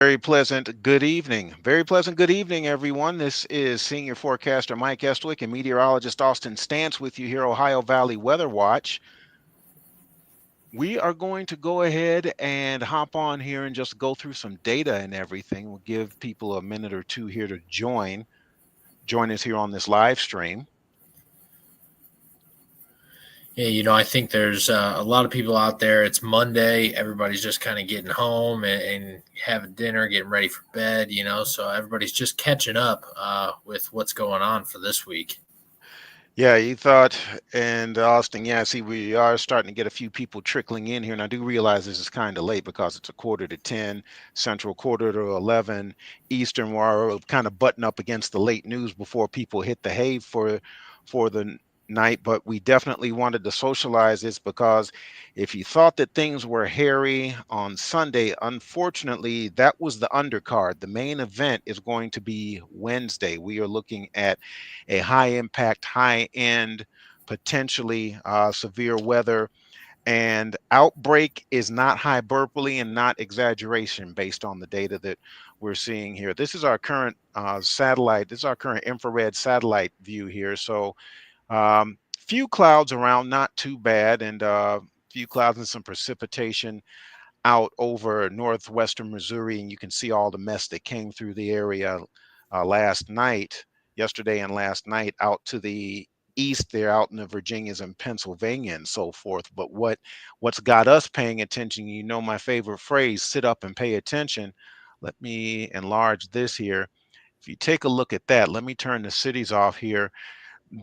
Very pleasant good evening. Very pleasant good evening, everyone. This is Senior Forecaster Mike Estwick and Meteorologist Austin Stance with you here, Ohio Valley Weather Watch. We are going to go ahead and hop on here and just go through some data and everything. We'll give people a minute or two here to join us here on this live stream. Yeah, I think there's a lot of people out there. It's Monday. Everybody's just kind of getting home and having dinner, getting ready for bed, so everybody's just catching up with what's going on for this week. Yeah, you thought, and Austin, yeah, see, we are starting to get a few people trickling in here, and I do realize this is kind of late because it's a quarter to 10 Central, quarter to 11 Eastern. We're kind of button up against the late news before people hit the hay for the night, but we definitely wanted to socialize this because if you thought that things were hairy on Sunday, unfortunately, that was the undercard. The main event is going to be Wednesday. We are looking at a high impact, high end, potentially severe weather. And outbreak is not hyperbole and not exaggeration based on the data that we're seeing here. This is our current satellite. This is our current infrared satellite view here. So few clouds around, not too bad, and few clouds and some precipitation out over northwestern Missouri, and you can see all the mess that came through the area yesterday and last night, out to the east there, out in the Virginias and Pennsylvania and so forth. But what's got us paying attention, my favorite phrase, sit up and pay attention. Let me enlarge this here. If you take a look at that, let me turn the cities off here.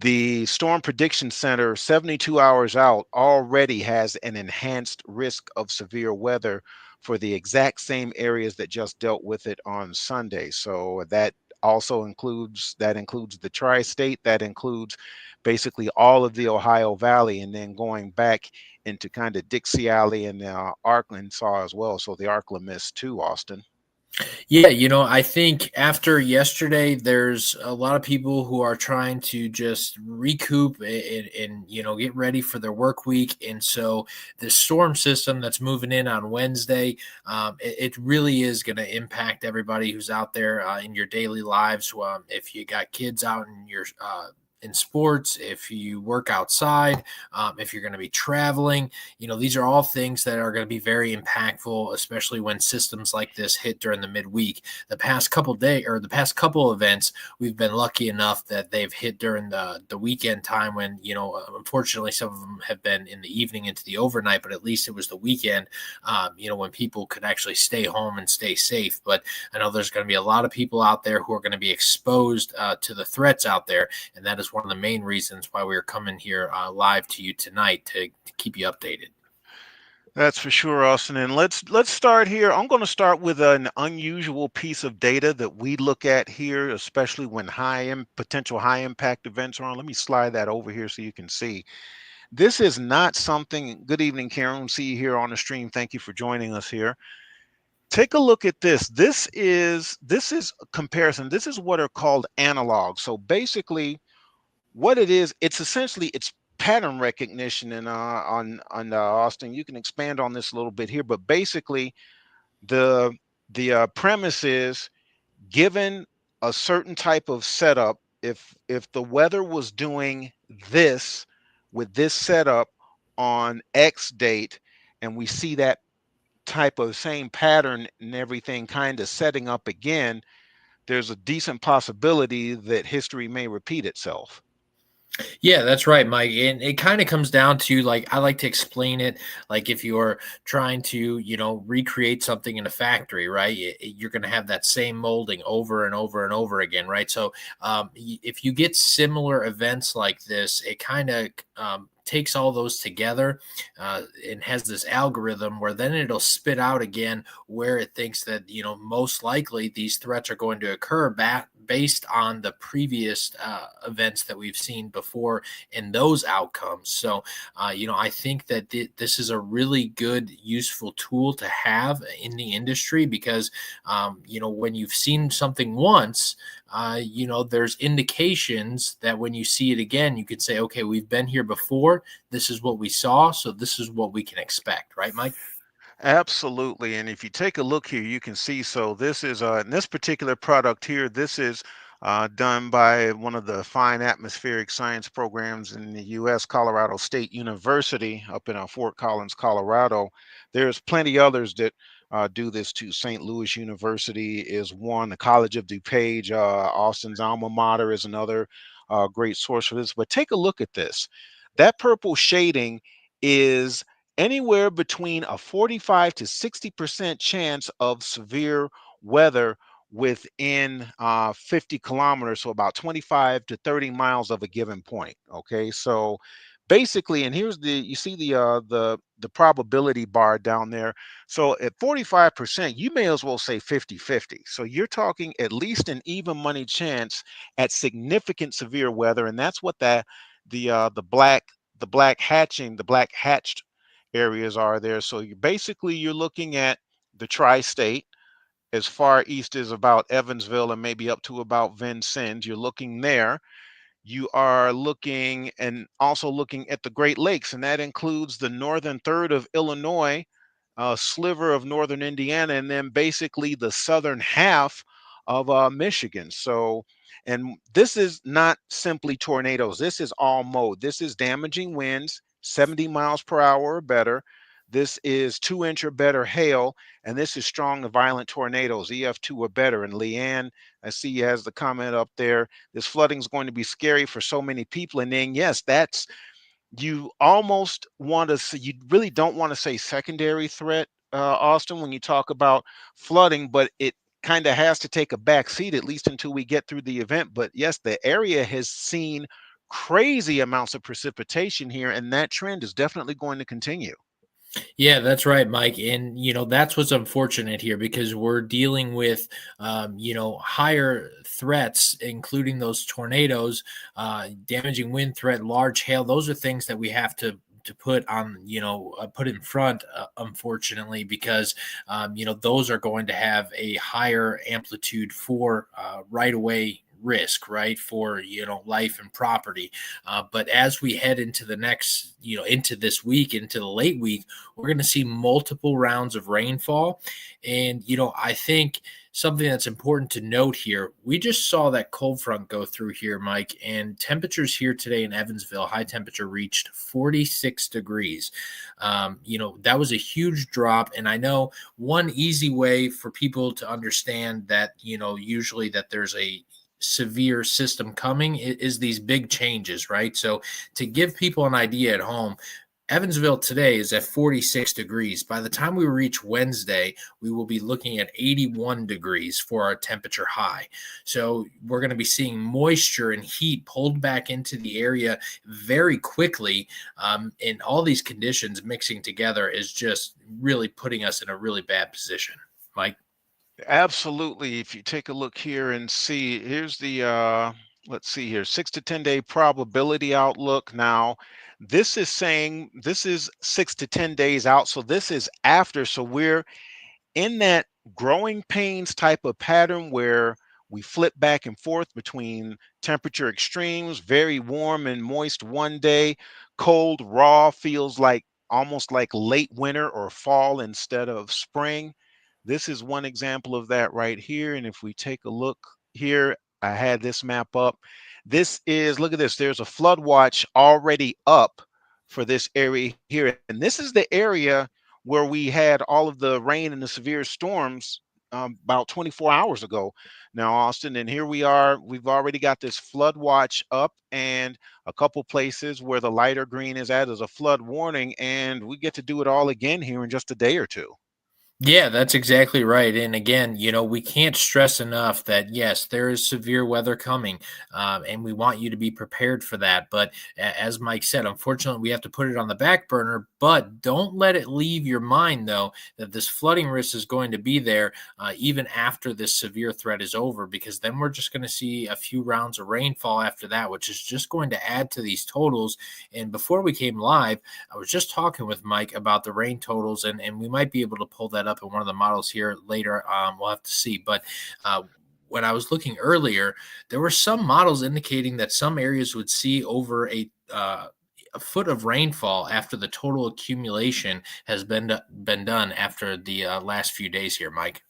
The Storm Prediction Center, 72 hours out, already has an enhanced risk of severe weather for the exact same areas that just dealt with it on Sunday. So that also includes the tri-state, that includes basically all of the Ohio Valley, and then going back into kind of Dixie Alley and Arkansas as well. So the Arkansas too, Austin. Yeah, I think after yesterday, there's a lot of people who are trying to just recoup and get ready for their work week. And so the storm system that's moving in on Wednesday, it really is going to impact everybody who's out there in your daily lives. If you got kids out in sports, if you work outside, if you're going to be traveling, these are all things that are going to be very impactful, especially when systems like this hit during the midweek. The past couple events, we've been lucky enough that they've hit during the weekend time when, unfortunately, some of them have been in the evening into the overnight, but at least it was the weekend, when people could actually stay home and stay safe. But I know there's going to be a lot of people out there who are going to be exposed to the threats out there, and that is one of the main reasons why we're coming here live to you tonight to keep you updated. That's for sure, Austin. And let's start here. I'm going to start with an unusual piece of data that we look at here, especially when potential high impact events are on. Let me slide that over here so you can see. This is not something. Good evening, Karen. We'll see you here on the stream. Thank you for joining us here. Take a look at this. This is a comparison. This is what are called analogs. So basically, what it is, it's pattern recognition. And on Austin, you can expand on this a little bit here, but basically the premise is, given a certain type of setup, if the weather was doing this with this setup on X date, and we see that type of same pattern and everything kind of setting up again, there's a decent possibility that history may repeat itself. Yeah, that's right, Mike. And it kind of comes down to, like, I like to explain it like if you're trying to, recreate something in a factory, right? You're going to have that same molding over and over and over again, right? So if you get similar events like this, it kind of takes all those together and has this algorithm where then it'll spit out again where it thinks that, most likely these threats are going to occur based on the previous events that we've seen before and those outcomes. So, I think that this is a really good, useful tool to have in the industry because, when you've seen something once, there's indications that when you see it again, you could say, okay, we've been here before. This is what we saw. So this is what we can expect. Right, Mike? Absolutely. And if you take a look here, you can see, so this is in this particular product here, this is done by one of the fine atmospheric science programs in the U.S., Colorado State University, up in Fort Collins, Colorado. There's plenty others that do this too. St. Louis University is one. The College of DuPage, Austin's alma mater, is another great source for this. But take a look at this. That purple shading is anywhere between a 45 to 60% chance of severe weather within 50 kilometers, so about 25 to 30 miles of a given point. Okay, so basically, and here's the, you see the probability bar down there. So at 45%, you may as well say 50-50. So you're talking at least an even money chance at significant severe weather, and that's what the black hatched areas are there. So you basically, you're looking at the tri-state as far east as about Evansville and maybe up to about Vincennes. You're looking there. You are looking and also looking at the Great Lakes, and that includes the northern third of Illinois, a sliver of northern Indiana, and then basically the southern half of Michigan. So, and this is not simply tornadoes. This is all mode. This is damaging winds, 70 miles per hour or better. This is 2 inch or better hail, and this is strong to violent tornadoes, EF2 or better. And Leanne, I see you has the comment up there. This flooding is going to be scary for so many people. And then, yes, that's, you almost want to say, you really don't want to say secondary threat, Austin, when you talk about flooding, but it kind of has to take a back seat, at least until we get through the event. But yes, the area has seen crazy amounts of precipitation here, and that trend is definitely going to continue. Yeah, that's right, Mike. And, that's what's unfortunate here because we're dealing with, higher threats, including those tornadoes, damaging wind threat, large hail. Those are things that we have to put on, put in front, unfortunately, because, those are going to have a higher amplitude for right away risk, right, for life and property. But as we head into the next, into this week, into the late week, we're going to see multiple rounds of rainfall. And I think something that's important to note here, we just saw that cold front go through here, Mike, and temperatures here today in Evansville, high temperature reached 46 degrees. That was a huge drop. And I know one easy way for people to understand that, usually that there's a severe system coming is these big changes, right? So to give people an idea at home, Evansville today is at 46 degrees. By the time we reach Wednesday, we will be looking at 81 degrees for our temperature high. So we're going to be seeing moisture and heat pulled back into the area very quickly. And all these conditions mixing together is just really putting us in a really bad position. Mike? Absolutely. If you take a look here and see, here's the let's see here, 6 to 10 day probability outlook. Now, this is saying this is 6 to 10 days out. So this is after. So we're in that growing pains type of pattern where we flip back and forth between temperature extremes, very warm and moist one day, cold, raw, feels like almost like late winter or fall instead of spring. This is one example of that right here. And if we take a look here, I had this map up. This is, look at this, there's a flood watch already up for this area here. And this is the area where we had all of the rain and the severe storms about 24 hours ago now, Austin. And here we are. We've already got this flood watch up, and a couple places where the lighter green is at is a flood warning. And we get to do it all again here in just a day or two. Yeah, that's exactly right. And again, we can't stress enough that yes, there is severe weather coming, and we want you to be prepared for that. But as Mike said, unfortunately, we have to put it on the back burner. But don't let it leave your mind, though, that this flooding risk is going to be there even after this severe threat is over, because then we're just going to see a few rounds of rainfall after that, which is just going to add to these totals. And before we came live, I was just talking with Mike about the rain totals, and we might be able to pull that up in one of the models here later. We'll have to see. But when I was looking earlier, there were some models indicating that some areas would see over a foot of rainfall after the total accumulation has been done after the last few days here, Mike.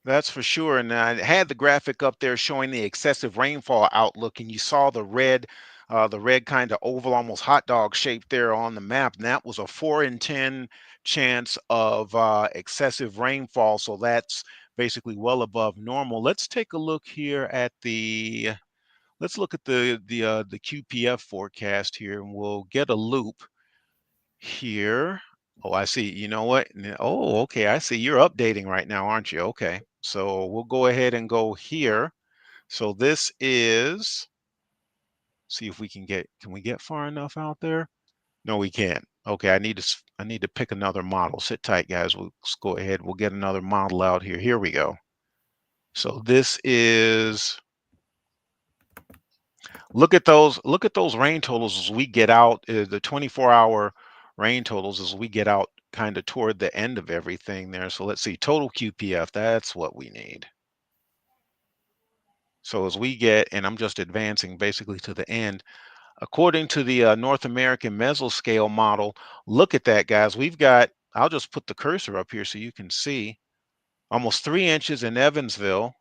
That's for sure. And I had the graphic up there showing the excessive rainfall outlook, and you saw the red kind of oval, almost hot dog shape there on the map. And that was a 4 in 10 chance of excessive rainfall. So that's basically well above normal. Let's take a look here at the. Let's look at the QPF forecast here, and we'll get a loop here. Oh, I see. You know what? Oh, okay. I see. You're updating right now, aren't you? Okay. So we'll go ahead and go here. So this is, see if we can we get far enough out there? No, we can't. Okay, I need to pick another model. Sit tight, guys. Let's go ahead. We'll get another model out here. Here we go. So this is, look at those rain totals as we get out, the 24-hour rain totals as we get out kind of toward the end of everything there. So let's see, total QPF, that's what we need. So as we get, and I'm just advancing basically to the end, according to the North American mesoscale model, look at that, guys. We've got, I'll just put the cursor up here so you can see, almost 3 inches in Evansville.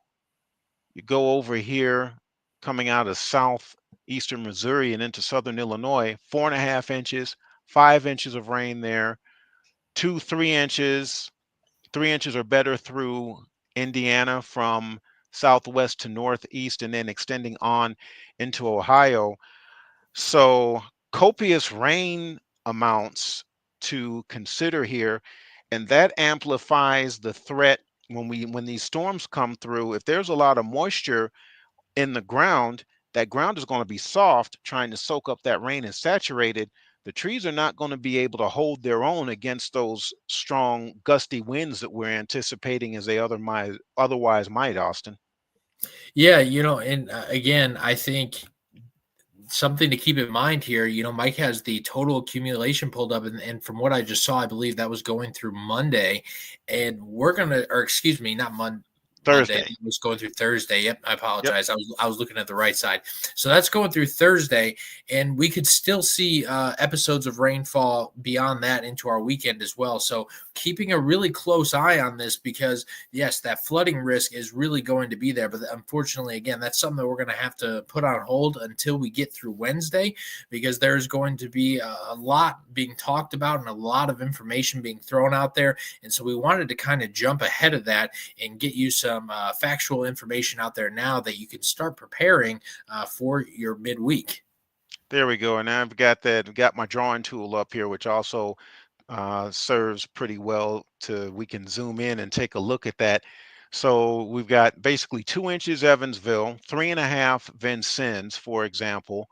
You go over here, coming out of southeastern Missouri and into southern Illinois, 4.5 inches, 5 inches of rain there, 3 inches, 3 inches or better through Indiana from southwest to northeast and then extending on into Ohio. So copious rain amounts to consider here, and that amplifies the threat when these storms come through. If there's a lot of moisture in the ground, that ground is going to be soft, trying to soak up that rain and saturated. The trees are not going to be able to hold their own against those strong gusty winds that we're anticipating as they otherwise might, Austin. Yeah, and again, I think something to keep in mind here. Mike has the total accumulation pulled up, and from what I just saw, I believe that was going through Monday, and we're gonna, or excuse me, not Monday. Thursday. It was going through Thursday. Yep, I Yep. apologize. I was looking at the right side. So that's going through Thursday, and we could still see episodes of rainfall beyond that into our weekend as well. So keeping a really close eye on this, because yes, that flooding risk is really going to be there. But unfortunately, again, that's something that we're going to have to put on hold until we get through Wednesday, because there's going to be a lot being talked about and a lot of information being thrown out there. And so we wanted to kind of jump ahead of that and get you some factual information out there now that you can start preparing for your midweek. There we go. And I've got that, got my drawing tool up here, which also serves pretty well to, we can zoom in and take a look at that. So we've got basically 2 inches Evansville, 3.5 Vincennes, for example.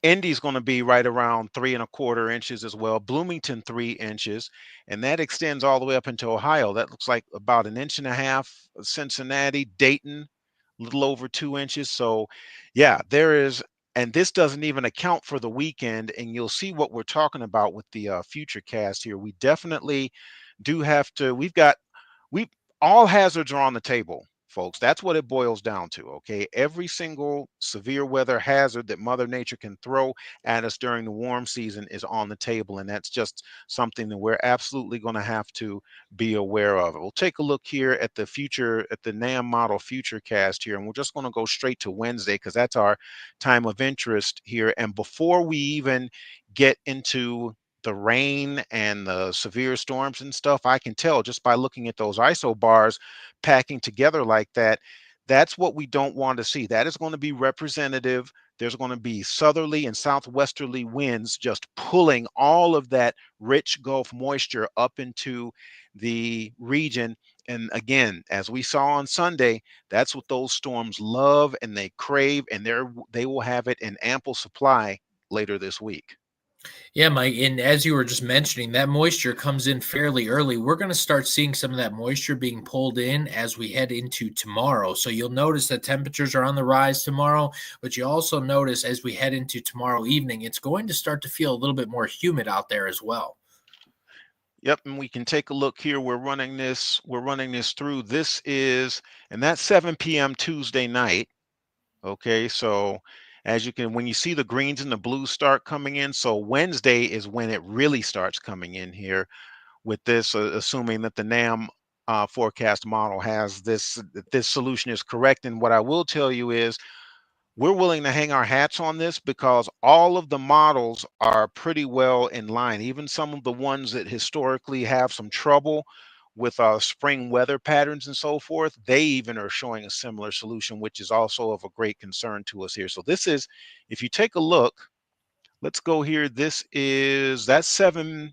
Indy's going to be right around 3.25 inches as well. Bloomington 3 inches, and that extends all the way up into Ohio. That looks like about an inch and a half. Cincinnati, Dayton, a little over 2 inches. So, yeah, there is, and this doesn't even account for the weekend. And you'll see what we're talking about with the future cast here. We definitely do have to. We all hazards are on the table, folks. That's what it boils down to. Okay, every single severe weather hazard that Mother Nature can throw at us during the warm season is on the table, and that's just something that we're absolutely going to have to be aware of. We'll take a look here at the future, at the NAM model future cast here, and we're just going to go straight to Wednesday because that's our time of interest here. And before we even get into the rain and the severe storms and stuff, I can tell just by looking at those ISO bars packing together like that. That's what we don't want to see. That is going to be representative. There's going to be southerly and southwesterly winds just pulling all of that rich Gulf moisture up into the region. And again, as we saw on Sunday, that's what those storms love and they crave, and they will have it in ample supply later this week. Yeah, Mike. And as you were just mentioning, that moisture comes in fairly early. We're going to start seeing some of that moisture being pulled in as we head into tomorrow. So you'll notice that temperatures are on the rise tomorrow, but you also notice as we head into tomorrow evening, it's going to start to feel a little bit more humid out there as well. Yep, and we can take a look here. We're running this through. This is, and that's 7 p.m. Tuesday night. Okay, so As you can, when you see the greens and the blues start coming in, so Wednesday is when it really starts coming in here with this, assuming that the NAM forecast model has this, that this solution is correct. And what I will tell you is we're willing to hang our hats on this because all of the models are pretty well in line. Even some of the ones that historically have some trouble with spring weather patterns and so forth, they even are showing a similar solution, which is also of a great concern to us here. So this is, if you take a look, let's go here. This is that's 7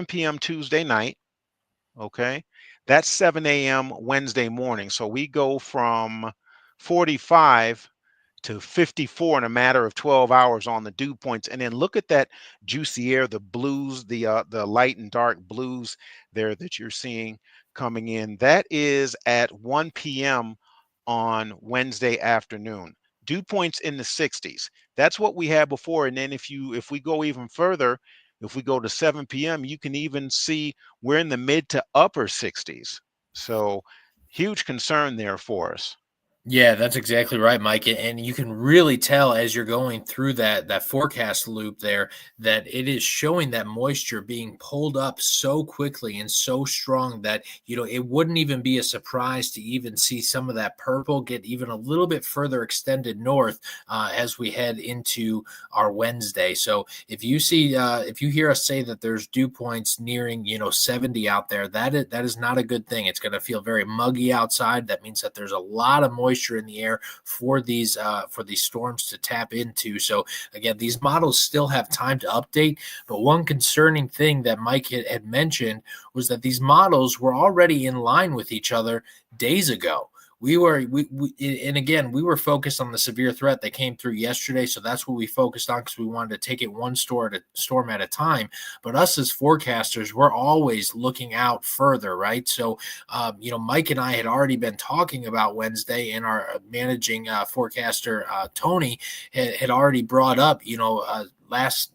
p.m. Tuesday night. Okay. That's 7 a.m. Wednesday morning. So we go from 45 to 54 in a matter of 12 hours on the dew points. And then look at that juicy air, the blues, the light and dark blues there that you're seeing coming in. That is at 1 p.m. on Wednesday afternoon. Dew points in the 60s. That's what we had before. And then if we go even further, if we go to 7 p.m., you can even see we're in the mid to upper 60s. So huge concern there for us. Yeah, that's exactly right, Mike. And you can really tell as you're going through that forecast loop there that it is showing that moisture being pulled up so quickly and so strong that it wouldn't even be a surprise to even see some of that purple get even a little bit further extended north as we head into our Wednesday. So if you hear us say that there's dew points nearing 70 out there, that is not a good thing. It's going to feel very muggy outside. That means that there's a lot of moisture in the air for these storms to tap into. So again, these models still have time to update. But one concerning thing that Mike had mentioned was that these models were already in line with each other days ago. And again, we were focused on the severe threat that came through yesterday, so that's what we focused on because we wanted to take it one storm at a time. But us as forecasters, we're always looking out further, right? So Mike and I had already been talking about Wednesday, and our managing forecaster Tony had already brought up last,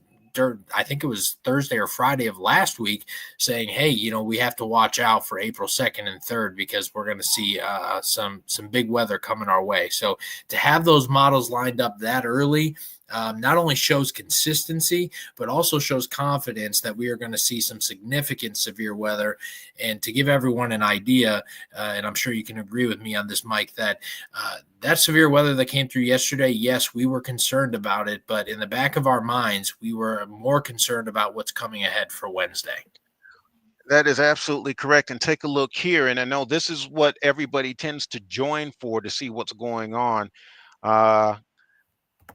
I think it was Thursday or Friday of last week, saying, "Hey, we have to watch out for April 2nd and 3rd because we're going to see some big weather coming our way." So to have those models lined up that early not only shows consistency, but also shows confidence that we are going to see some significant severe weather. And to give everyone an idea, and I'm sure you can agree with me on this, Mike, that that severe weather that came through yesterday, yes, we were concerned about it, but in the back of our minds, we were more concerned about what's coming ahead for Wednesday. That is absolutely correct. And take a look here. And I know this is what everybody tends to join for to see what's going on. Uh,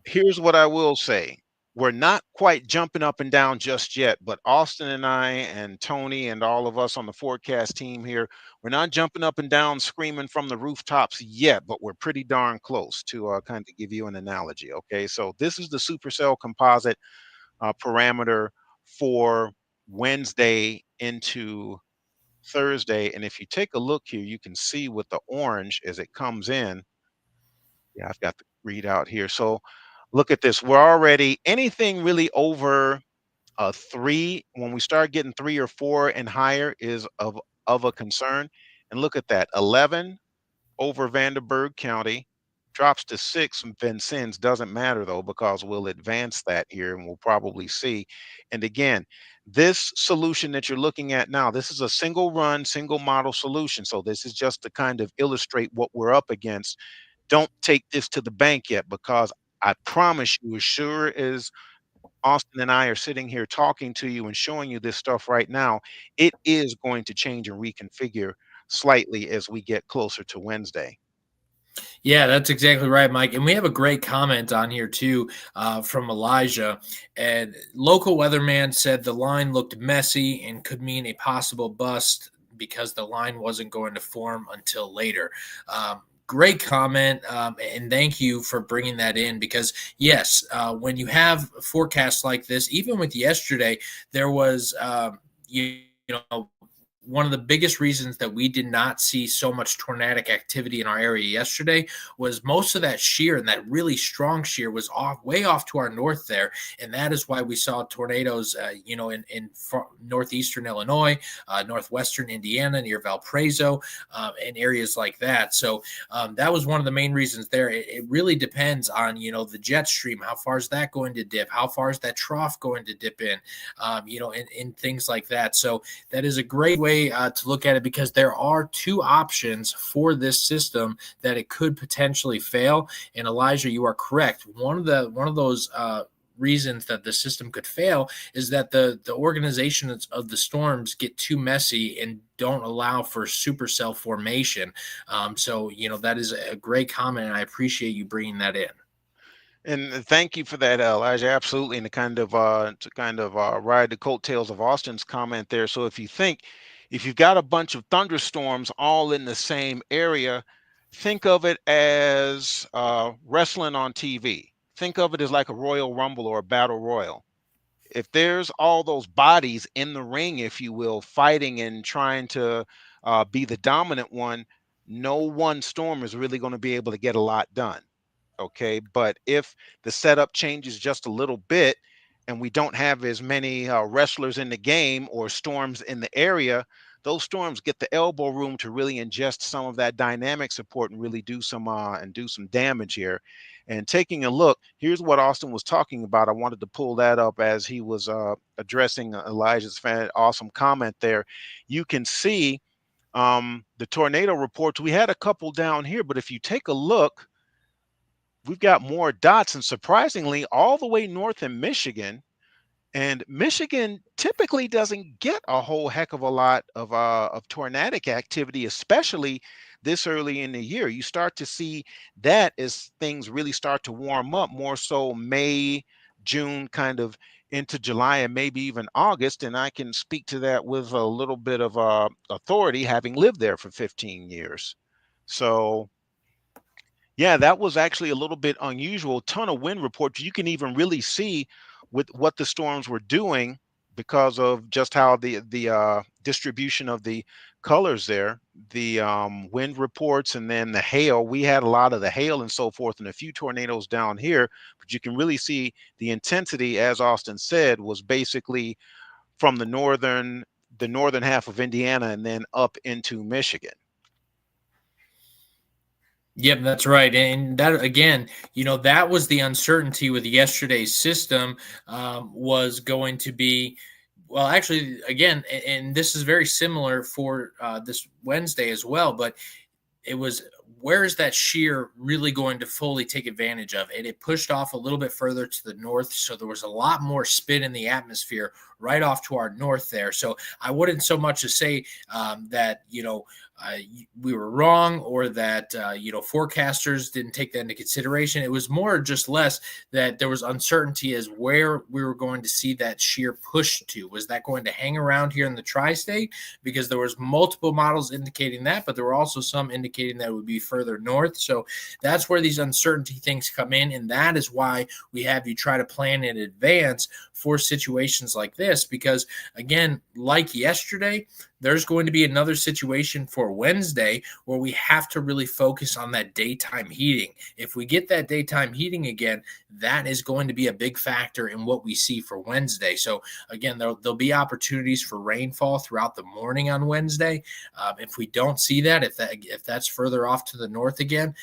Here's what I will say. We're not quite jumping up and down just yet, but Austin and I and Tony and all of us on the forecast team here, we're not jumping up and down screaming from the rooftops yet, but we're pretty darn close to kind of give you an analogy. Okay. So this is the supercell composite parameter for Wednesday into Thursday. And if you take a look here, you can see with the orange as it comes in. Yeah, I've got the readout here. So look at this. We're already anything really over a three. When we start getting 3 or 4 and higher is of a concern. And look at that. 11 over Vanderburgh County drops to 6 from Vincennes. Doesn't matter though, because we'll advance that here and we'll probably see. And again, this solution that you're looking at now, this is a single run, single model solution. So this is just to kind of illustrate what we're up against. Don't take this to the bank yet, because I promise you, as sure as Austin and I are sitting here talking to you and showing you this stuff right now, it is going to change and reconfigure slightly as we get closer to Wednesday. Yeah, that's exactly right, Mike. And we have a great comment on here too from Elijah. And local weatherman said the line looked messy and could mean a possible bust because the line wasn't going to form until later. Great comment, and thank you for bringing that in because yes, when you have forecasts like this, even with yesterday, there was you know one of the biggest reasons that we did not see so much tornadic activity in our area yesterday was most of that shear, and that really strong shear was off way off to our north there, and that is why we saw tornadoes, in northeastern Illinois, northwestern Indiana near Valparaiso, and areas like that. So that was one of the main reasons there. It really depends on the jet stream. How far is that going to dip? How far is that trough going to dip in? And things like that. So that is a great way to look at it, because there are two options for this system that it could potentially fail. And Elijah, you are correct. One of those reasons that the system could fail is that the organization of the storms get too messy and don't allow for supercell formation. So that is a great comment, and I appreciate you bringing that in. And thank you for that, Elijah. Absolutely, and to kind of ride the coattails of Austin's comment there. So if you've got a bunch of thunderstorms all in the same area, think of it as wrestling on TV. Think of it as like a Royal Rumble or a Battle Royal. If there's all those bodies in the ring, if you will, fighting and trying to be the dominant one, no one storm is really going to be able to get a lot done. Okay, but if the setup changes just a little bit and we don't have as many wrestlers in the game or storms in the area, those storms get the elbow room to really ingest some of that dynamic support and really do some damage here. And taking a look, here's what Austin was talking about. I wanted to pull that up as he was addressing Elijah's awesome comment there. You can see the tornado reports. We had a couple down here, but if you take a look, we've got more dots, and surprisingly, all the way north in Michigan. And Michigan typically doesn't get a whole heck of a lot of tornadic activity, especially this early in the year. You start to see that as things really start to warm up, more so May, June, kind of into July, and maybe even August. And I can speak to that with a little bit of authority, having lived there for 15 years. So yeah, that was actually a little bit unusual. Ton of wind reports. You can even really see with what the storms were doing because of just how the distribution of the colors there, the wind reports, and then the hail. We had a lot of the hail and so forth, and a few tornadoes down here. But you can really see the intensity, as Austin said, was basically from the northern half of Indiana and then up into Michigan. Yep, that's right. And that again, that was the uncertainty with yesterday's system, was going to be, well, actually, again, and this is very similar for this Wednesday as well, but it was, where is that shear really going to fully take advantage of? And it pushed off a little bit further to the north. So there was a lot more spin in the atmosphere right off to our north there. So I wouldn't so much as say that, uh, we were wrong, or that, forecasters didn't take that into consideration. It was more just less that there was uncertainty as where we were going to see that shear push to. Was that going to hang around here in the tri-state? Because there was multiple models indicating that, but there were also some indicating that it would be further north. So that's where these uncertainty things come in, and that is why we have you try to plan in advance for situations like this. Because again, like yesterday, there's going to be another situation for Wednesday where we have to really focus on that daytime heating. If we get that daytime heating again, that is going to be a big factor in what we see for Wednesday. So again, there'll be opportunities for rainfall throughout the morning on Wednesday. If we don't see that, if that's further off to the north again,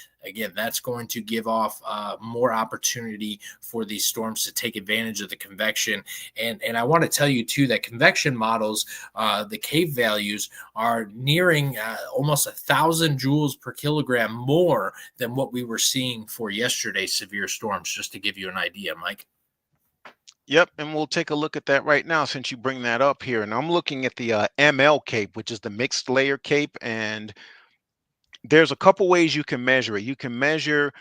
that's going to give off more opportunity for these storms to take advantage of the convection. And I want to tell you too that convection models, the cave values are nearing almost 1,000 joules per kilogram more than what we were seeing for yesterday's severe storms, just to give you an idea, Mike. Yep, and we'll take a look at that right now since you bring that up here. And I'm looking at the ML cape, which is the mixed layer cape, and there's a couple ways you can measure it. You can measure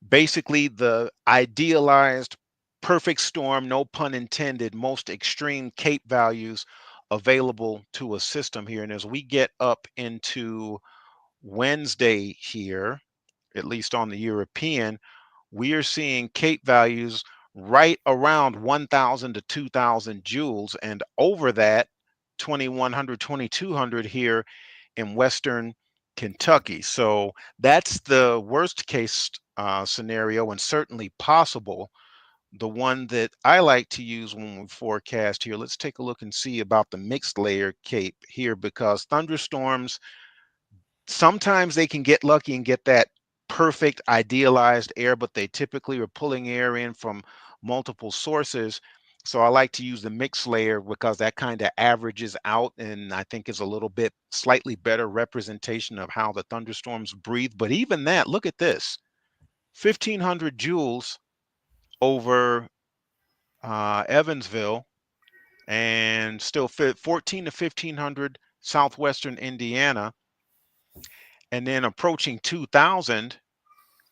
basically the idealized perfect storm, no pun intended, most extreme cape values available to a system here. And as we get up into Wednesday here, at least on the European, we are seeing cape values right around 1,000 to 2,000 joules. And over that, 2100, 2200 here in Western Kentucky. So that's the worst case scenario and certainly possible. The one that I like to use when we forecast here, let's take a look and see about the mixed layer cape here, because thunderstorms, sometimes they can get lucky and get that perfect idealized air, but they typically are pulling air in from multiple sources. So I like to use the mixed layer because that kind of averages out and I think is a little bit slightly better representation of how the thunderstorms breathe. But even that, look at this, 1500 joules over Evansville, and still fit 14 to 1500 southwestern Indiana, and then approaching 2000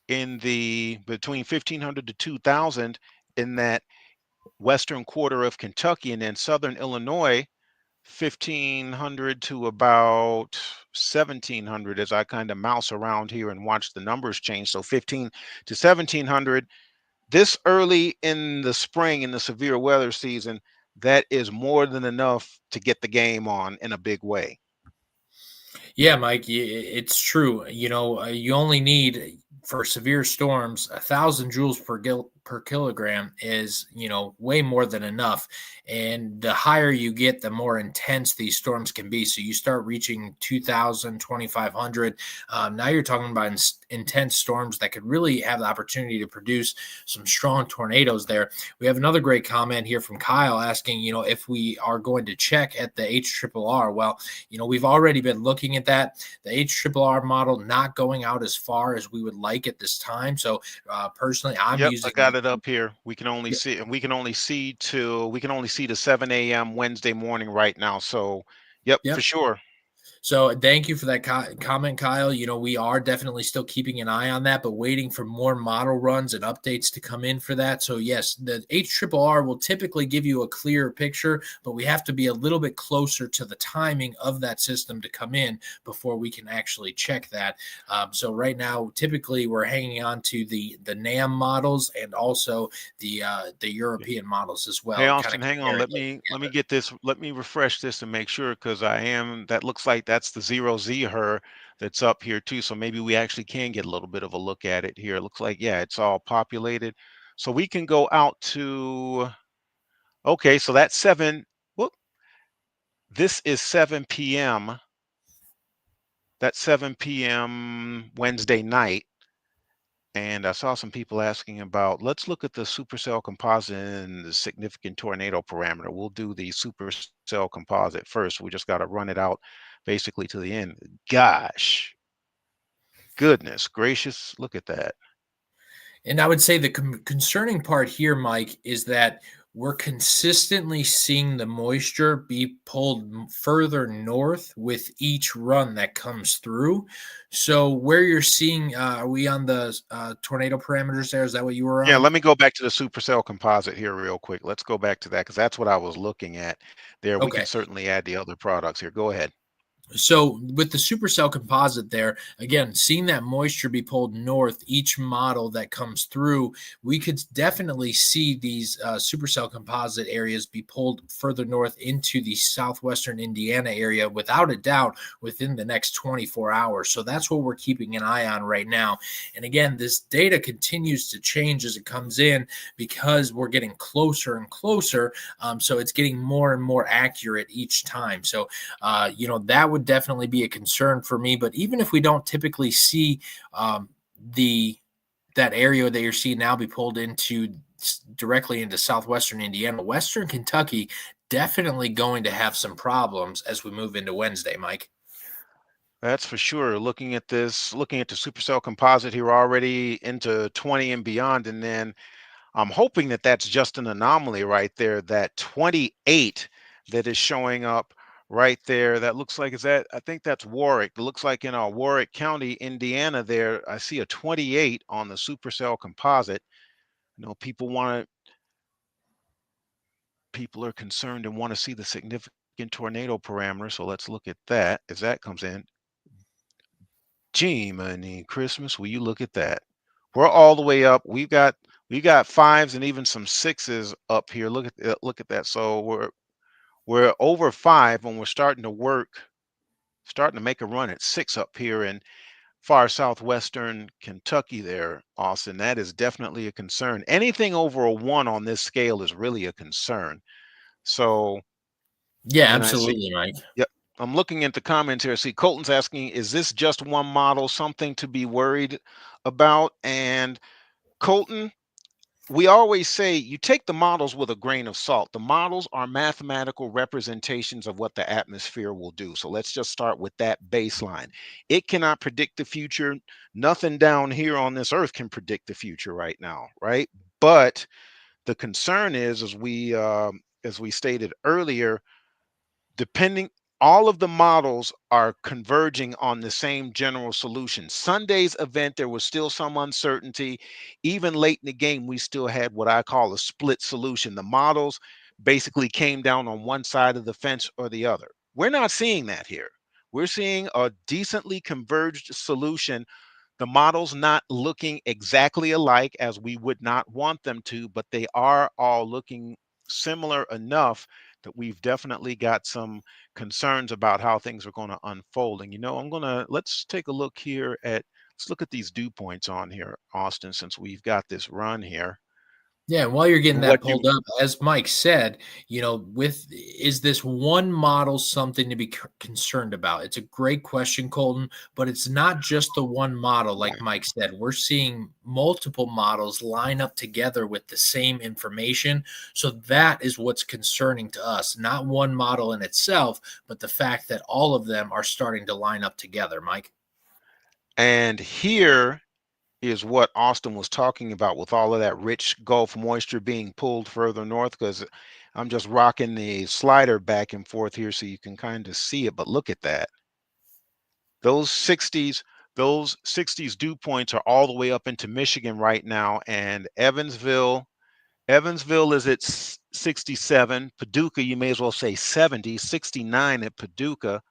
in the between 1500 to 2000 in that western quarter of Kentucky, and then southern Illinois 1500 to about 1700 as I kind of mouse around here and watch the numbers change. So 15 to 1700 this early in the spring in the severe weather season, that is more than enough to get the game on in a big way. Yeah, Mike, it's true. You only need for severe storms 1,000 joules per kilogram is way more than enough. And the higher you get, the more intense these storms can be. So you start reaching 2,000, 2,500. Now you're talking about intense storms that could really have the opportunity to produce some strong tornadoes there. We have another great comment here from Kyle asking, if we are going to check at the HRRR. Well, we've already been looking at that. The HRRR model not going out as far as we would like at this time. So personally, I'm Yep, I using got the it up here. We can only see to 7 a.m. Wednesday morning right now. So, yep, for Yep. sure. So thank you for that comment, Kyle. We are definitely still keeping an eye on that, but waiting for more model runs and updates to come in for that. So yes, the HRRR will typically give you a clearer picture, but we have to be a little bit closer to the timing of that system to come in before we can actually check that. So right now, typically we're hanging on to the NAM models and also the European models as Hey well, kind of Austin, hang on. comparing those Let me together. get this. Let me refresh this and make sure because I am. That looks like that's the zero Z her that's up here too. So maybe we actually can get a little bit of a look at it here. It looks like yeah, it's all populated. So we can go out to. Okay, so that's seven. Whoop. This is 7 p.m. That's 7 p.m. Wednesday night. And I saw some people asking about, let's look at the supercell composite and the significant tornado parameter. We'll do the supercell composite first. We just got to run it out basically to the end. Gosh, goodness gracious, look at that. And I would say the concerning part here, Mike, is that we're consistently seeing the moisture be pulled further north with each run that comes through. So where you're seeing, are we on the tornado parameters there? Is that what you were Yeah, on? let me go back to the supercell composite here real quick. Let's go back to that because that's what I was looking at there. We can Okay. certainly add the other products here. Go ahead. So with the supercell composite there, again, seeing that moisture be pulled north, each model that comes through, we could definitely see these supercell composite areas be pulled further north into the southwestern Indiana area without a doubt within the next 24 hours. So that's what we're keeping an eye on right now. And again, this data continues to change as it comes in because we're getting closer and closer. So it's getting more and more accurate each time. So that would definitely be a concern for me. But even if we don't typically see the that area that you're seeing now be pulled into directly into southwestern Indiana, western Kentucky, definitely going to have some problems as we move into Wednesday, Mike. That's for sure. Looking at this, looking at the supercell composite here already into 20 and beyond, and then I'm hoping that that's just an anomaly right there. That 28 that is showing up right there. That looks like is that I think that's Warwick. It looks like in our Warwick County, Indiana. There, I see a 28 on the supercell composite. You know, people are concerned and want to see the significant tornado parameter. So let's look at that as that comes in. Gee, money, Christmas, will you look at that? We're all the way up. We got fives and even some sixes up here. Look at that. So We're over 5 when we're starting to work, starting to make a run at 6 up here in far southwestern Kentucky there, Austin. That is definitely a concern. Anything over a 1 on this scale is really a concern. So, Yeah, and I see, absolutely, Mike. yep, I'm looking at the comments here. See, Colton's asking, is this just one model, something to be worried about? And Colton, we always say you take the models with a grain of salt. The models are mathematical representations of what the atmosphere will do. So let's just start with that baseline. It cannot predict the future. Nothing down here on this earth can predict the future right now, right? But the concern is, as we stated earlier, depending, all of the models are converging on the same general solution. Sunday's event, there was still some uncertainty. Even late in the game, we still had what I call a split solution. The models basically came down on one side of the fence or the other. We're not seeing that here. We're seeing a decently converged solution, the models not looking exactly alike as we would not want them to, but they are all looking similar enough that we've definitely got some concerns about how things are going to unfold. And let's take a look here at, let's look at these dew points on here, Austin, since we've got this run here. Yeah, and while you're getting And that what you pulled up, as Mike said, with is this one model something to be concerned about? It's a great question, Colton, but it's not just the one model, like Right. Mike said. We're seeing multiple models line up together with the same information. So that is what's concerning to us, not one model in itself, but the fact that all of them are starting to line up together, Mike. And here is what Austin was talking about with all of that rich Gulf moisture being pulled further north, because I'm just rocking the slider back and forth here so you can kind of see it. But look at that. Those 60s, those 60s dew points are all the way up into Michigan right now. And Evansville is at 67. Paducah, you may as well say 70, 69 at Paducah,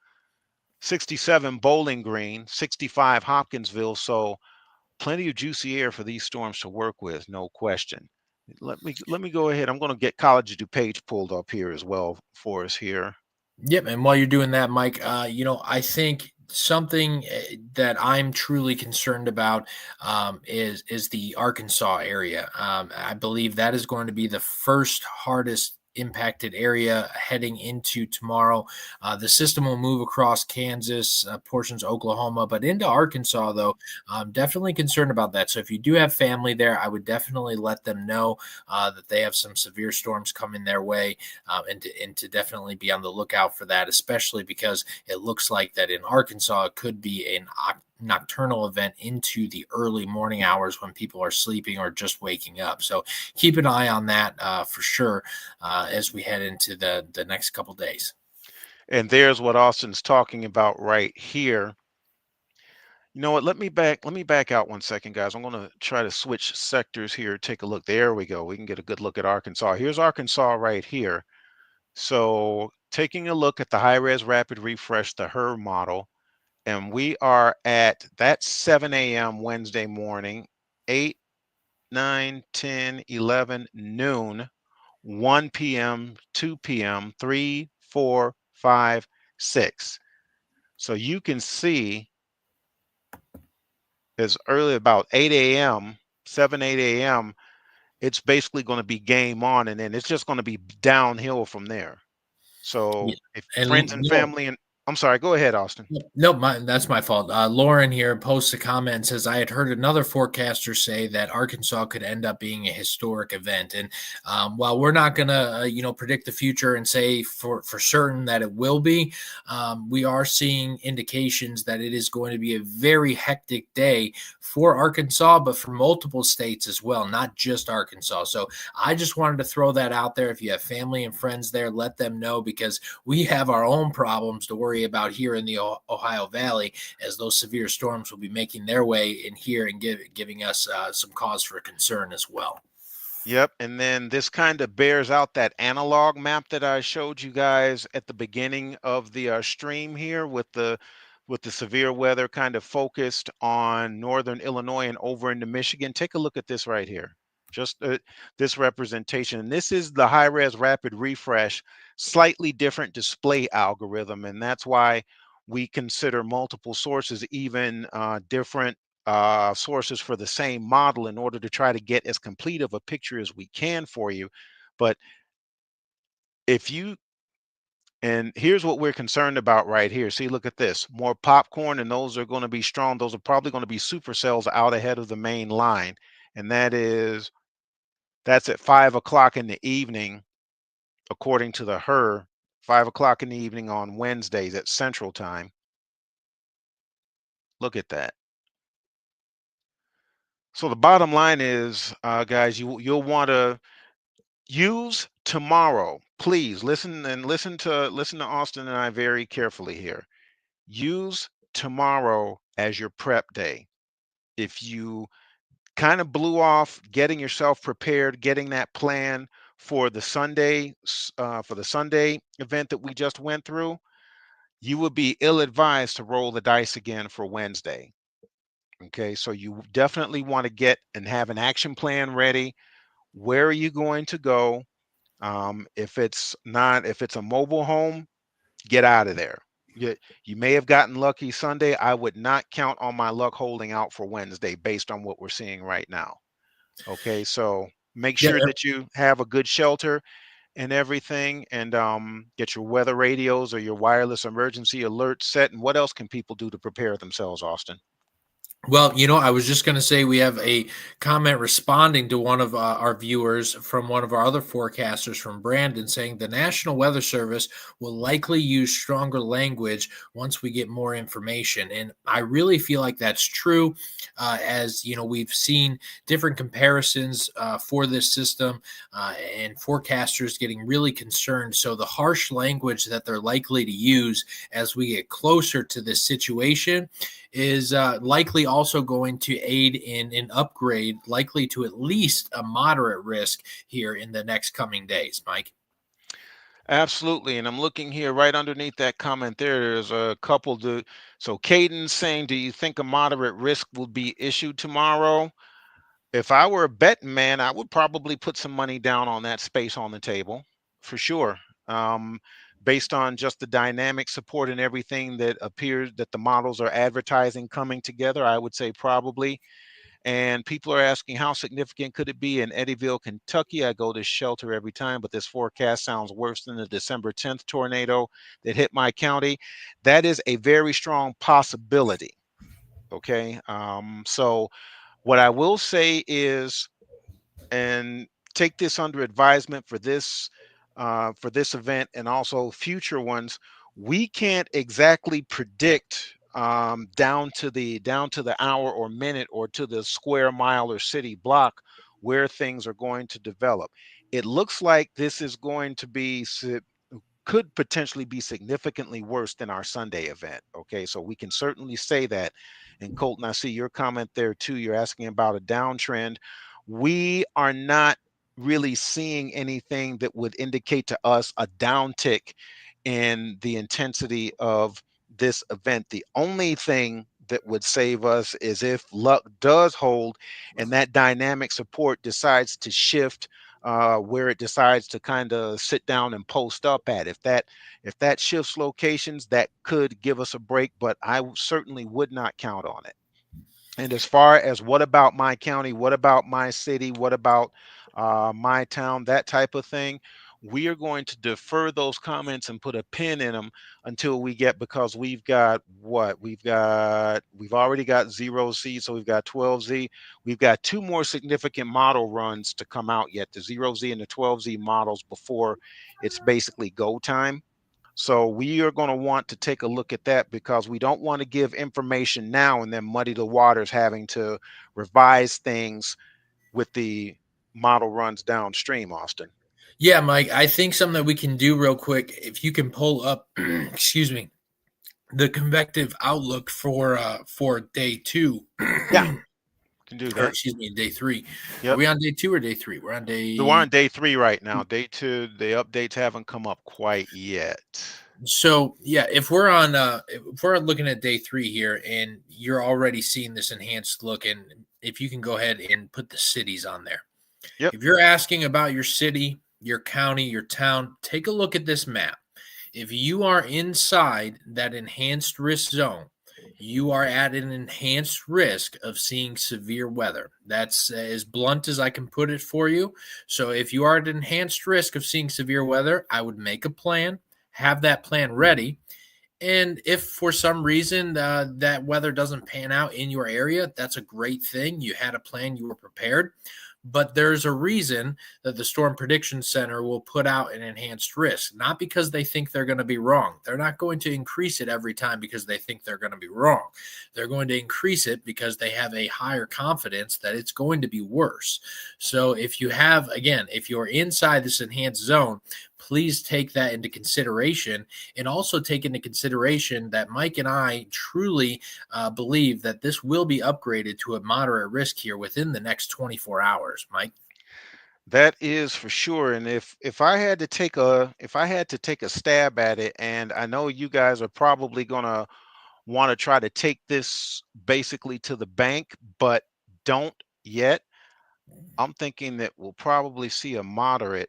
67 Bowling Green, 65 Hopkinsville. So plenty of juicy air for these storms to work with, no question. Let me go ahead. I'm going to get College of DuPage pulled up here as well for us here. Yep, and while you're doing that, Mike, I think something that I'm truly concerned about is the Arkansas area. I believe that is going to be the first hardest impacted area heading into tomorrow. The system will move across Kansas, portions of Oklahoma, but into Arkansas, though, I'm definitely concerned about that. So if you do have family there, I would definitely let them know that they have some severe storms coming their way, and to definitely be on the lookout for that, especially because it looks like that in Arkansas it could be an nocturnal event into the early morning hours when people are sleeping or just waking up. So keep an eye on that for sure as we head into the next couple days. And there's what Austin's talking about right here. You know what? Let me back out 1 second, guys. I'm going to try to switch sectors here. Take a look. There we go. We can get a good look at Arkansas. Here's Arkansas right here. So taking a look at the high res rapid refresh, the HER model, and we are at that 7 a.m. Wednesday morning, 8, 9, 10, 11, noon, 1 p.m., 2 p.m., 3, 4, 5, 6. So you can see as early about 8 a.m., 7, 8 a.m., it's basically going to be game on, and then it's just going to be downhill from there. Yeah. So if friends And and family, and I'm sorry, go ahead, Austin. no, that's my fault. Lauren here posts a comment and says, I had heard another forecaster say that Arkansas could end up being a historic event. And while we're not going to, predict the future and say for certain that it will be, we are seeing indications that it is going to be a very hectic day for Arkansas, but for multiple states as well, not just Arkansas. So I just wanted to throw that out there. If you have family and friends there, let them know, because we have our own problems to worry about here in the Ohio Valley, as those severe storms will be making their way in here and giving us some cause for concern as well. Yep, and then this kind of bears out that analog map that I showed you guys at the beginning of the stream here, with the severe weather kind of focused on northern Illinois and over into Michigan. Take a look at this right here. Just this representation. And this is the high res rapid refresh, slightly different display algorithm. And that's why we consider multiple sources, even different sources for the same model in order to try to get as complete of a picture as we can for you. But if you, and here's what we're concerned about right here. See, look at this. More popcorn, and those are going to be strong. Those are probably going to be supercells out ahead of the main line. And that's at 5 o'clock in the evening, according to the her, 5 o'clock in the evening on Wednesdays at Central Time. Look at that. So the bottom line is, guys, you'll want to use tomorrow. Please listen and listen to Austin and I very carefully here. Use tomorrow as your prep day. If you kind of blew off getting yourself prepared, getting that plan for the Sunday event that we just went through, you would be ill-advised to roll the dice again for Wednesday. Okay, so you definitely want to get and have an action plan ready. Where are you going to go? If it's a mobile home, get out of there. You may have gotten lucky Sunday. I would not count on my luck holding out for Wednesday based on what we're seeing right now. Okay, so make Yeah, sure that you have a good shelter and everything, and get your weather radios or your wireless emergency alert set. And what else can people do to prepare themselves, Austin? well, I was just going to say we have a comment responding to one of our viewers from one of our other forecasters from Brandon saying the National Weather Service will likely use stronger language once we get more information. And I really feel like that's true. As we've seen different comparisons for this system and forecasters getting really concerned. So the harsh language that they're likely to use as we get closer to this situation is likely also going to aid in an upgrade, likely to at least a moderate risk here in the next coming days, Mike. Absolutely. And I'm looking here right underneath that comment there. There's a couple to, so Caden's saying, do you think a moderate risk will be issued tomorrow? If I were a betting man, I would probably put some money down on that space on the table for sure. Um, Based on just the dynamic support and everything that appears that the models are advertising coming together, I would say probably. And people are asking how significant could it be in Eddyville, Kentucky? I go to shelter every time, but this forecast sounds worse than the December 10th tornado that hit my county. That is a very strong possibility. Okay. So what I will say is, and take this under advisement for this event and also future ones. We can't exactly predict down to the hour or minute or to the square mile or city block where things are going to develop. It looks like this is going to be could potentially be significantly worse than our Sunday event. Okay, so we can certainly say that. And Colton, I see your comment there too. You're asking about a downtrend. We are not really seeing anything that would indicate to us a downtick in the intensity of this event. The only thing that would save us is if luck does hold and that dynamic support decides to shift where it decides to kind of sit down and post up at. If that shifts locations, that could give us a break, but I certainly would not count on it. And as far as what about my county, what about my city, what about my town, that type of thing, we are going to defer those comments and put a pin in them until we get, because we've got what we've already got 0Z, so we've got 12Z. We've got two more significant model runs to come out yet, the 0Z and the 12Z models, before it's basically go time. So we are going to want to take a look at that because we don't want to give information now and then muddy the waters having to revise things with the model runs downstream, Austin. Yeah, Mike, I think something that we can do real quick, if you can pull up, excuse me, the convective outlook for day two, Yeah, can do or that. excuse me, day three. Are Yep. we on day two or day three? We're on We're day. on day 3 right now. Day 2, the updates haven't come up quite yet. So yeah, if we're looking at day three here, and you're already seeing this enhanced look, and if you can go ahead and put the cities on there. Yep. If you're asking about your city, your county, your town, take a look at this map. If you are inside that enhanced risk zone, you are at an enhanced risk of seeing severe weather. That's as blunt as I can put it for you. So, if you are at enhanced risk of seeing severe weather, I would make a plan, have that plan ready, and if for some reason that weather doesn't pan out in your area, that's a great thing. You had a plan, you were prepared. But there's a reason that the Storm Prediction Center will put out an enhanced risk, not because they think they're going to be wrong. They're not going to increase it every time because they think they're going to be wrong. They're going to increase it because they have a higher confidence that it's going to be worse. So if you have, again, if you're inside this enhanced zone, please take that into consideration, and also take into consideration that Mike and I truly believe that this will be upgraded to a moderate risk here within the next 24 hours, Mike. That is for sure. And if I had to take a stab at it, and I know you guys are probably gonna want to try to take this basically to the bank, but don't yet. I'm thinking that we'll probably see a moderate,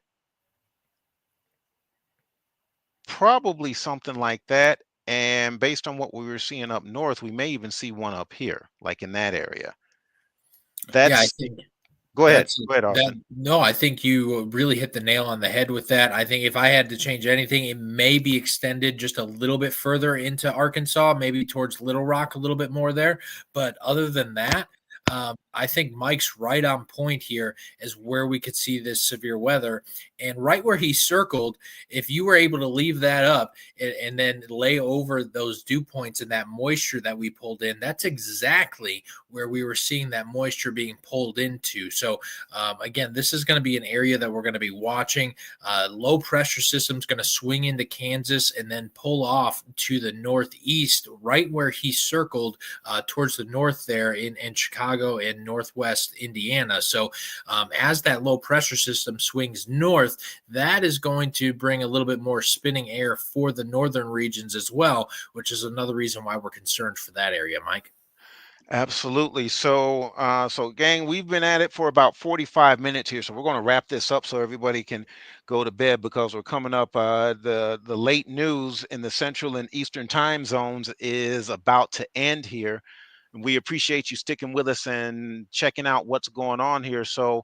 probably something like that. And based on what we were seeing up north, we may even see one up here, like in that area. Yeah, I That's think Go ahead. that's Go ahead, that. Austin. No, I think you really hit the nail on the head with that. I think if I had to change anything, it may be extended just a little bit further into Arkansas, maybe towards Little Rock a little bit more there. But other than that, I think Mike's right on point here as where we could see this severe weather. And right where he circled, if you were able to leave that up and then lay over those dew points and that moisture that we pulled in, that's exactly where we were seeing that moisture being pulled into. So, again, this is going to be an area that we're going to be watching. Low pressure system is going to swing into Kansas and then pull off to the northeast, right where he circled towards the north there in Chicago and northwest Indiana. So, as that low pressure system swings north, that is going to bring a little bit more spinning air for the northern regions as well, which is another reason why we're concerned for that area, Mike. Absolutely. So gang, we've been at it for about 45 minutes here. So we're going to wrap this up so everybody can go to bed because we're coming up. The late news in the Central and Eastern time zones is about to end here. And we appreciate you sticking with us and checking out what's going on here. So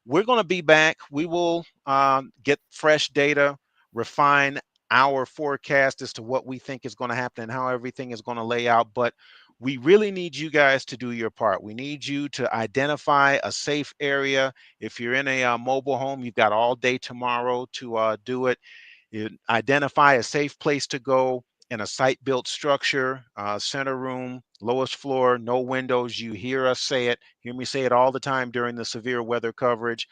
we're going to be back. We will get fresh data, refine our forecast as to what we think is going to happen and how everything is going to lay out. But we really need you guys to do your part. We need you to identify a safe area. If you're in a mobile home, you've got all day tomorrow to do it. You identify a safe place to go in a site-built structure, center room, lowest floor, no windows. You hear us say it. Hear me say it all the time during the severe weather coverage.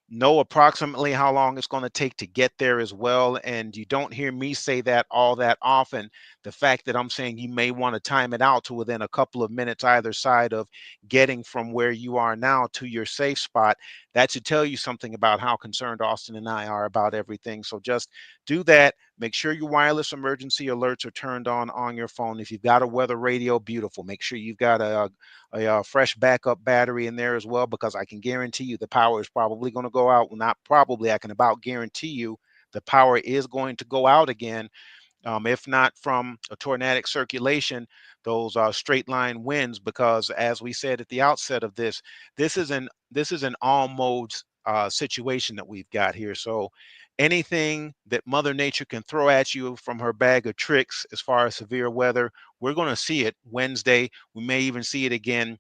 Know approximately how long it's going to take to get there as well. And you don't hear me say that all that often. The fact that I'm saying you may want to time it out to within a couple of minutes either side of getting from where you are now to your safe spot, that should tell you something about how concerned Austin and I are about everything. So just do that. Make sure your wireless emergency alerts are turned on your phone. If you've got a weather radio, beautiful. Make sure you've got a fresh backup battery in there as well, because I can guarantee you the power is probably going to go out. Well, not probably, I can about guarantee you the power is going to go out again, if not from a tornadic circulation, those straight line winds. Because as we said at the outset of this, this is an all modes situation that we've got here. So anything that Mother Nature can throw at you from her bag of tricks as far as severe weather, we're going to see it Wednesday. We may even see it again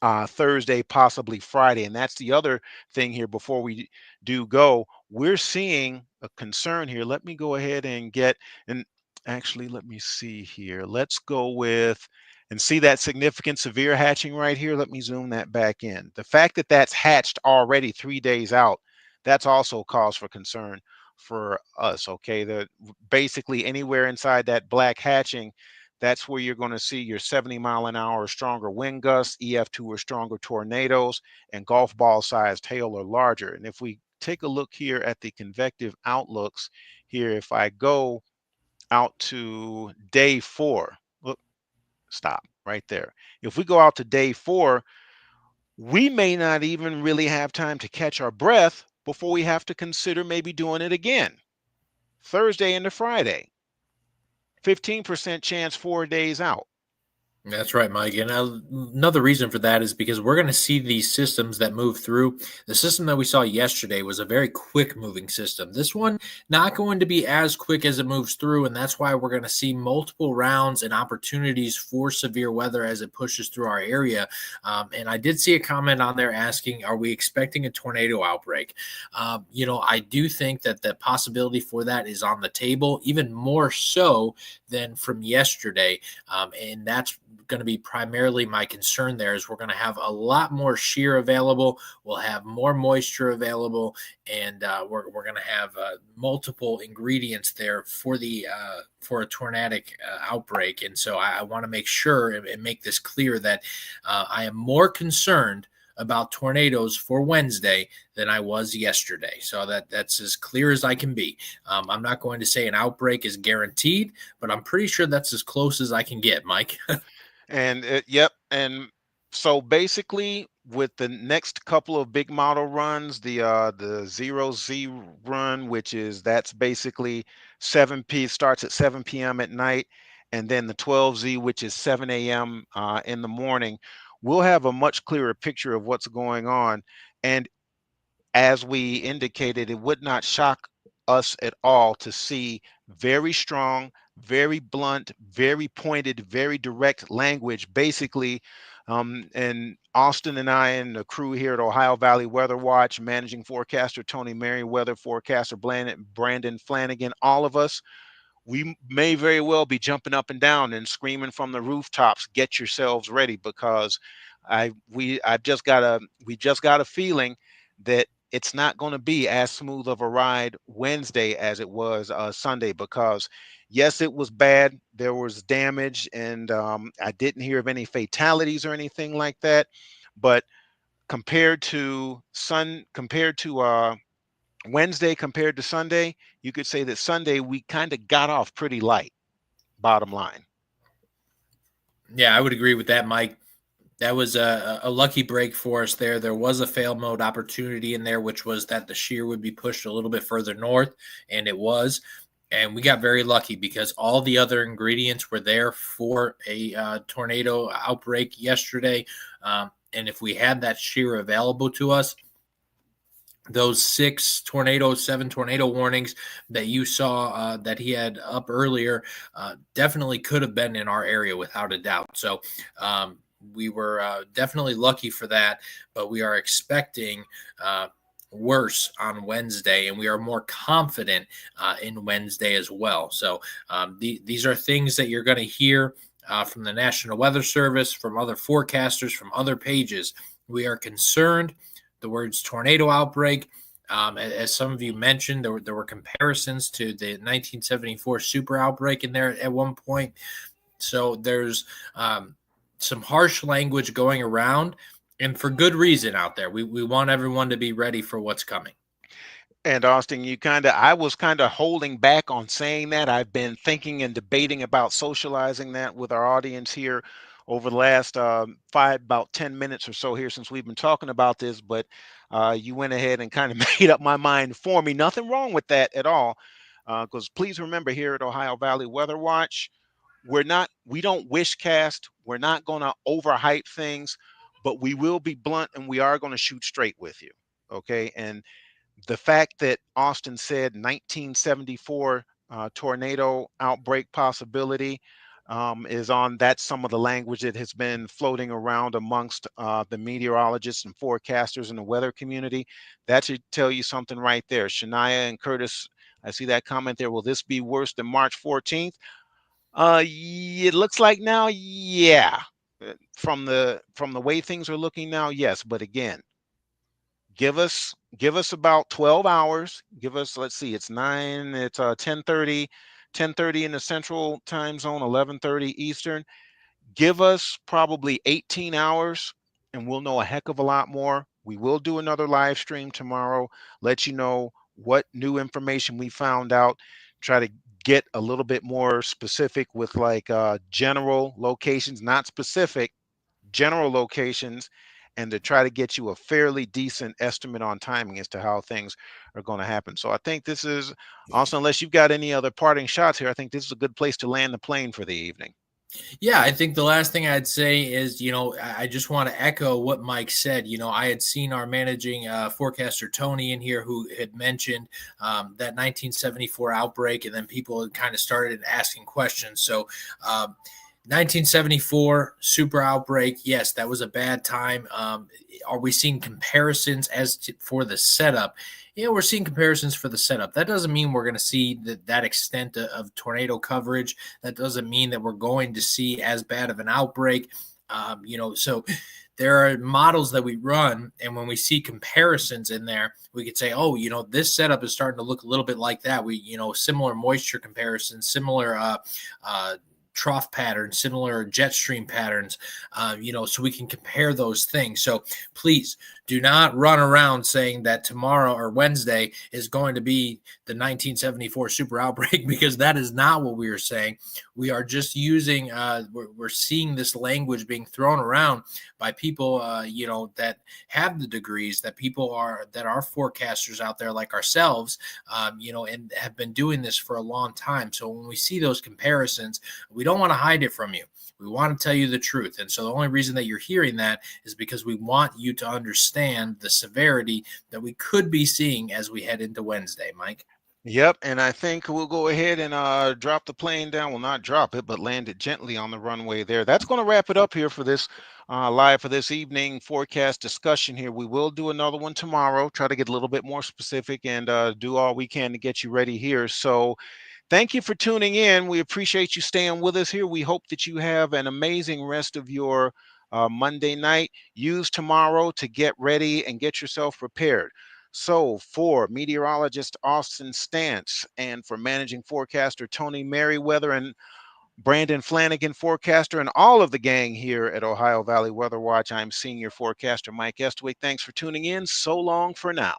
Thursday, possibly Friday. And that's the other thing here before we do go. We're seeing a concern here. Let me go ahead and and actually, let me see here. Let's go with and see that significant severe hatching right here. Let me zoom that back in. The fact that that's hatched already 3 days out, that's also cause for concern for us. Okay. Basically anywhere inside that black hatching, that's where you're going to see your 70-mile-an-hour or stronger wind gusts, EF2 or stronger tornadoes, and golf ball sized hail or larger. And if we take a look here at the convective outlooks here, if I go out to day 4, look, stop right there. If we go out to day 4, We may not even really have time to catch our breath before we have to consider maybe doing it again. Thursday into Friday, 15% chance 4 days out. That's right, Mike. And another reason for that is because we're going to see these systems that move through. The system that we saw yesterday was a very quick moving system. This one, not going to be as quick as it moves through. And that's why we're going to see multiple rounds and opportunities for severe weather as it pushes through our area. And I did see a comment on there asking, are we expecting a tornado outbreak? I do think that the possibility for that is on the table, even more so than from yesterday. And that's going to be primarily my concern there is we're going to have a lot more shear available. We'll have more moisture available, and we're going to have multiple ingredients there for a tornadic outbreak. And so I want to make sure and make this clear that I am more concerned about tornadoes for Wednesday than I was yesterday. So that's as clear as I can be. I'm not going to say an outbreak is guaranteed, but I'm pretty sure that's as close as I can get, Mike. And yep. And so basically, with the next couple of big model runs, the 0Z run, which is that's basically 7 p starts at 7 p.m. at night, and then the 12Z, which is 7 a.m. In the morning, we'll have a much clearer picture of what's going on. And as we indicated, it would not shock us at all to see very strong, very blunt, very pointed, very direct language. Basically, and Austin and I and the crew here at Ohio Valley Weather Watch, managing forecaster Tony Merriweather, forecaster Brandon Flanagan, all of us, we may very well be jumping up and down and screaming from the rooftops, get yourselves ready, because we just got a feeling that it's not going to be as smooth of a ride Wednesday as it was Sunday, because yes, it was bad, there was damage, and I didn't hear of any fatalities or anything like that, but compared to Wednesday compared to Sunday, you could say that Sunday we kind of got off pretty light, bottom line. Yeah, I would agree with that, Mike. That was a lucky break for us there. There was a fail mode opportunity in there, which was that the shear would be pushed a little bit further north, and it was. And we got very lucky because all the other ingredients were there for a tornado outbreak yesterday. And if we had that shear available to us, those seven tornado warnings that you saw that he had up earlier definitely could have been in our area without a doubt. So we were definitely lucky for that, but we are expecting worse on Wednesday, and we are more confident in Wednesday as well. So these are things that you're going to hear from the National Weather Service, from other forecasters, from other pages. We are concerned. The words tornado outbreak, as some of you mentioned, there were comparisons to the 1974 super outbreak in there at one point. So there's some harsh language going around, and for good reason out there. We want everyone to be ready for what's coming. And Austin, I was kind of holding back on saying that. I've been thinking and debating about socializing that with our audience here over the last about 10 minutes or so here since we've been talking about this. But you went ahead and kind of made up my mind for me. Nothing wrong with that at all. Because please remember, here at Ohio Valley Weather Watch, we don't wish cast. We're not going to overhype things, but we will be blunt and we are going to shoot straight with you. Okay. And the fact that Austin said 1974 tornado outbreak possibility is on that's some of the language that has been floating around amongst the meteorologists and forecasters in the weather community. That should tell you something right there. Shania and Curtis, I see that comment there. Will this be worse than March 14th? It looks like now, yeah. From the way things are looking now, yes. But again, give us about 12 hours. Give us, let's see, it's 9, it's 10:30 in the central time zone, 11:30 Eastern. Give us probably 18 hours and we'll know a heck of a lot more. We will do another live stream tomorrow, let you know what new information we found out, try to get a little bit more specific with like general locations, not specific, general locations, and to try to get you a fairly decent estimate on timing as to how things are going to happen. So I think this is also, unless you've got any other parting shots here, I think this is a good place to land the plane for the evening. Yeah, I think the last thing I'd say is, I just want to echo what Mike said. I had seen our managing forecaster Tony in here who had mentioned that 1974 outbreak, and then people had kind of started asking questions. So, 1974 super outbreak, yes, that was a bad time. Are we seeing comparisons for the setup? Yeah, we're seeing comparisons for the setup. That doesn't mean we're going to see that extent of tornado coverage. That doesn't mean that we're going to see as bad of an outbreak. So there are models that we run, and when we see comparisons in there, we could say, oh, this setup is starting to look a little bit like that. Similar moisture comparisons, similar trough patterns, similar jet stream patterns, so we can compare those things. So please do not run around saying that tomorrow or Wednesday is going to be the 1974 super outbreak, because that is not what we are saying. We are just using, we're seeing this language being thrown around by people, that have the degrees, that are forecasters out there like ourselves, and have been doing this for a long time. So when we see those comparisons, we don't want to hide it from you. We want to tell you the truth. And so the only reason that you're hearing that is because we want you to understand the severity that we could be seeing as we head into Wednesday, Mike. Yep, and I think we'll go ahead and drop the plane down. Well, not drop it, but land it gently on the runway there. That's going to wrap it up here for this live for this evening forecast discussion here. We will do another one tomorrow, try to get a little bit more specific and do all we can to get you ready here. So thank you for tuning in. We appreciate you staying with us here. We hope that you have an amazing rest of your Monday night. Use tomorrow to get ready and get yourself prepared. So, for meteorologist Austin Stance and for managing forecaster Tony Merriweather and Brandon Flanagan, forecaster, and all of the gang here at Ohio Valley Weather Watch, I'm senior forecaster Mike Estwick. Thanks for tuning in. So long for now.